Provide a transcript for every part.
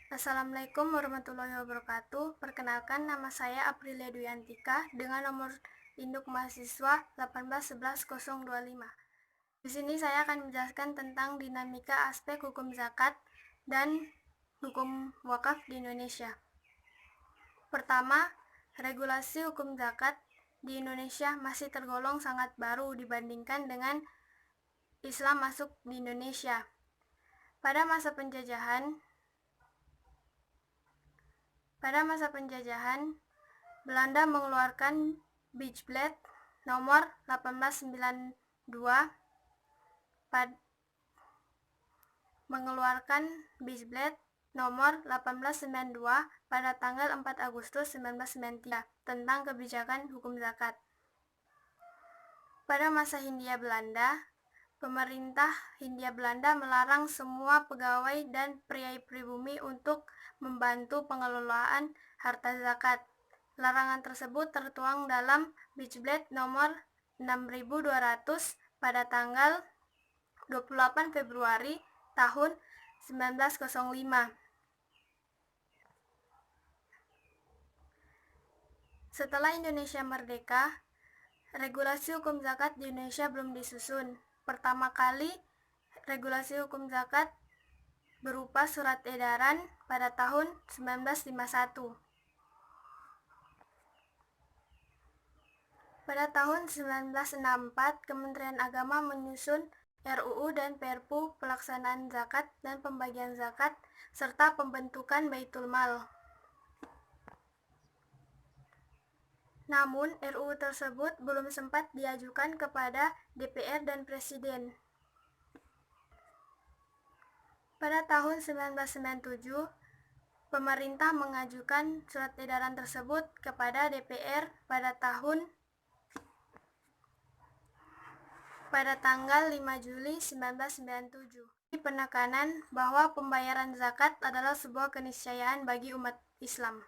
Assalamualaikum warahmatullahi wabarakatuh. Perkenalkan, nama saya Aprilia Duyantika dengan nomor induk mahasiswa 1811025. Di sini saya akan menjelaskan tentang dinamika aspek hukum zakat dan hukum wakaf di Indonesia. Pertama, regulasi hukum zakat di Indonesia masih tergolong sangat baru dibandingkan dengan Islam masuk di Indonesia. Pada masa penjajahan, Belanda mengeluarkan Bijblet nomor 1892 pada tanggal 4 Agustus 1993 tentang kebijakan hukum zakat. Pada masa Hindia Belanda, pemerintah Hindia Belanda melarang semua pegawai dan priai pribumi untuk membantu pengelolaan harta zakat. Larangan tersebut tertuang dalam Bijblet nomor 6200 pada tanggal 28 Februari tahun 1905. Setelah Indonesia merdeka, regulasi hukum zakat di Indonesia belum disusun. Pertama kali, regulasi hukum zakat berupa surat edaran pada tahun 1951. Pada tahun 1964, Kementerian Agama menyusun RUU dan Perpu pelaksanaan zakat dan pembagian zakat serta pembentukan Baitul Mal. Namun, RUU tersebut belum sempat diajukan kepada DPR dan Presiden. Pada tahun 1997, pemerintah mengajukan surat edaran tersebut kepada DPR pada tanggal 5 Juli 1997. Penekanan bahwa pembayaran zakat adalah sebuah keniscayaan bagi umat Islam.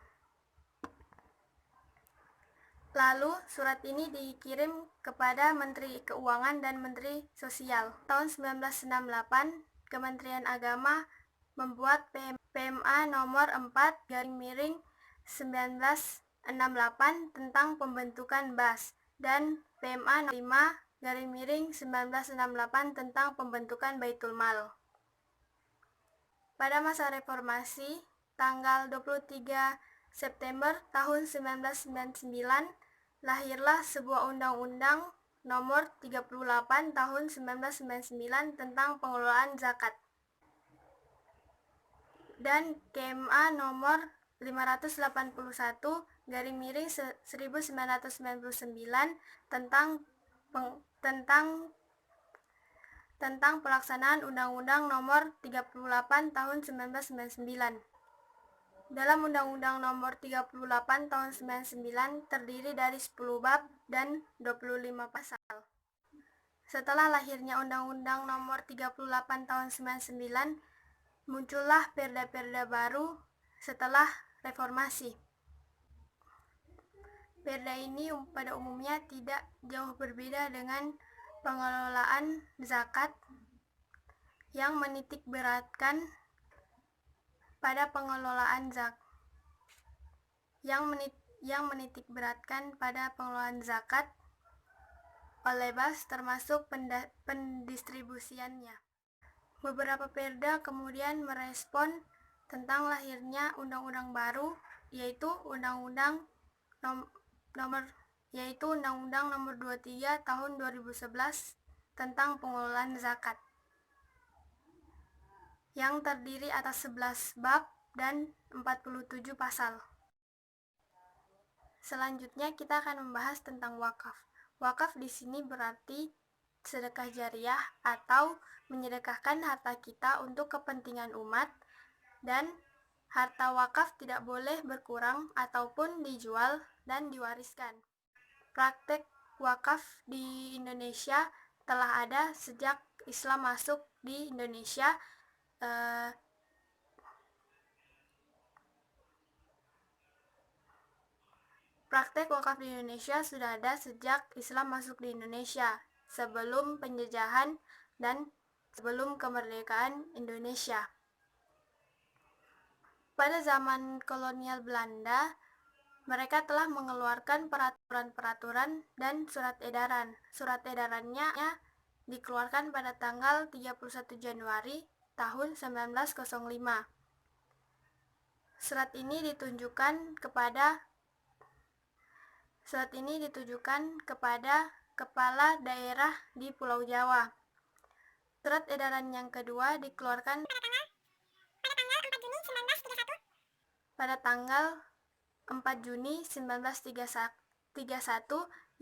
Lalu, surat ini dikirim kepada Menteri Keuangan dan Menteri Sosial. Tahun 1968, Kementerian Agama membuat PMA nomor 4/1968 tentang pembentukan BAS dan PMA nomor 5/1968 tentang pembentukan Baitul Mal. Pada masa reformasi, tanggal 23 September tahun 1999, lahirlah sebuah undang-undang nomor 38 tahun 1999 tentang pengelolaan zakat dan KMA nomor 581/1999 tentang pelaksanaan Undang-Undang nomor 38 tahun 1999. Dalam Undang-Undang nomor 38 tahun 1999 terdiri dari 10 bab dan 25 pasal. Setelah lahirnya Undang-Undang nomor 38 tahun 1999, muncullah perda-perda baru setelah reformasi. Perda ini pada umumnya tidak jauh berbeda dengan pengelolaan zakat yang menitik beratkan pada pengelolaan zakat oleh BAS termasuk pendistribusiannya. Beberapa perda kemudian merespon tentang lahirnya undang-undang baru, yaitu Undang-Undang nomor 23 tahun 2011 tentang pengelolaan zakat, yang terdiri atas 11 bab dan 47 pasal. Selanjutnya kita akan membahas tentang wakaf. Wakaf di sini berarti sedekah jariah atau menyedekahkan harta kita untuk kepentingan umat, dan harta wakaf tidak boleh berkurang ataupun dijual dan diwariskan. Praktek wakaf di Indonesia telah ada sejak Islam masuk di Indonesia. Praktek wakaf di Indonesia sudah ada sejak Islam masuk di Indonesia, sebelum penjajahan dan sebelum kemerdekaan Indonesia. Pada zaman kolonial Belanda, mereka telah mengeluarkan peraturan-peraturan dan surat edaran. Surat edarannya dikeluarkan pada tanggal 31 Januari tahun 1905. Surat ini ditujukan kepada kepala daerah di Pulau Jawa. Surat edaran yang kedua dikeluarkan pada tanggal 4 Juni 1931,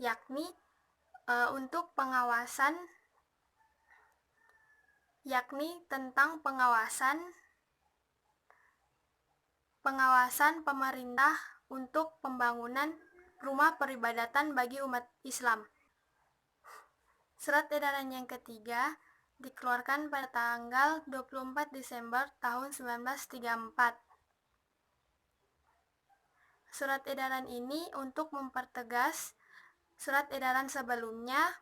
yakni untuk tentang pengawasan pemerintah untuk pembangunan rumah peribadatan bagi umat Islam. Surat edaran yang ketiga dikeluarkan pada tanggal 24 Desember tahun 1934. Surat edaran ini untuk mempertegas surat edaran sebelumnya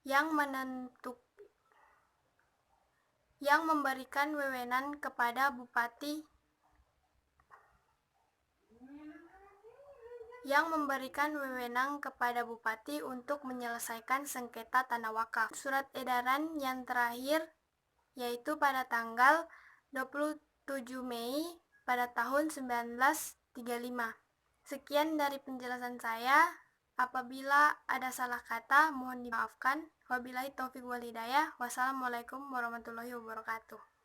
yang memberikan wewenang kepada bupati untuk menyelesaikan sengketa tanah wakaf. Surat edaran yang terakhir yaitu pada tanggal 27 Mei pada tahun 1935. Sekian dari penjelasan saya. Apabila ada salah kata, mohon dimaafkan. Wabillahi taufiq wal hidayah. Wassalamualaikum warahmatullahi wabarakatuh.